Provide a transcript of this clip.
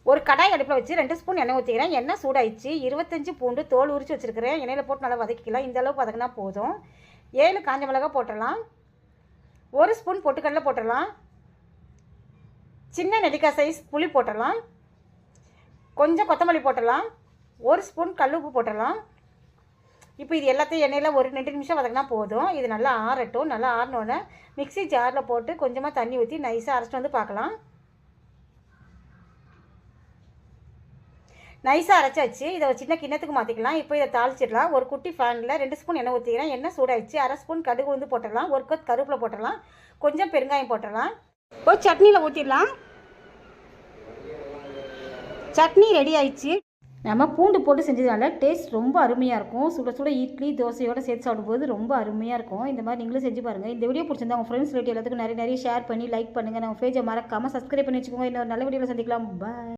ஒரு கடாய் அடுப்பில் வச்சு 2 ஸ்பூன் எண்ணெய் ஊற்றிக்கிறேன். எண்ணெய் சூடாயிடுச்சு. 25 பூண்டு தோல் உரித்து வச்சுருக்கிறேன். எண்ணெயில் போட்டு நல்லா வதக்கிக்கலாம். இந்த அளவுக்கு வதக்கினா போதும். 7 காஞ்ச மிளகாய் போட்டுடலாம். 1 ஸ்பூன் பொட்டுக்கடலை போட்டுடலாம். சின்ன நெல்லிக்காய் சைஸ் புளி போட்டுடலாம். கொஞ்சம் கொத்தமல்லி போட்டுடலாம். 1 ஸ்பூன் கல்லுப்பு போட்டுடலாம். இப்போ இது எல்லாத்தையும் எண்ணெயில் ஒரு 2 நிமிஷம் வதக்கினா போதும். இது நல்லா ஆறட்டும். நல்லா ஆறினோடனே மிக்ஸி ஜாரில் போட்டு கொஞ்சமாக தண்ணி ஊற்றி நைஸாக அரைச்சிட்டு வந்து பார்க்கலாம். நைஸாக அரைச்சாச்சு. இதை ஒரு சின்ன கிண்ணத்துக்கு மாற்றிக்கலாம். இப்போ இதை தாளிச்சிடலாம். ஒரு குட்டி ஃபேனில் 2 ஸ்பூன் எண்ணெய் ஊற்றிக்கிறேன். எண்ணெய் சூடாயிடுச்சு. 1/2 ஸ்பூன் கடுகு உளுந்து போட்டுடலாம். 1 கொத்து கருவேப்பிலை போட்டுடலாம். கொஞ்சம் பெருங்காயம் போட்டுடலாம். இப்போ சட்னியில் ஊற்றிடலாம். சட்னி ரெடி ஆயிடுச்சு. நம்ம பூண்டு போட்டு செஞ்சதுனால டேஸ்ட் ரொம்ப அருமையாக இருக்கும். சுட சுட இட்லி தோசையோடு சேர்த்து சாப்பிடும்போது ரொம்ப அருமையாக இருக்கும். இந்த மாதிரி நீங்களும் செஞ்சு பாருங்கள். இந்த வீடியோ பிடிச்சிருந்தா உங்கள் ஃப்ரெண்ட்ஸ் ரிலேட்டிவ் எல்லாத்துக்கும் நிறைய ஷேர் பண்ணி லைக் பண்ணுங்கள். நம்ம பேஜை மறக்காமல் சப்ஸ்கிரைப் பண்ணி வச்சுக்கோங்க. இன்னொரு நல்ல வீடியோவில் சந்திக்கலாம். பாய்.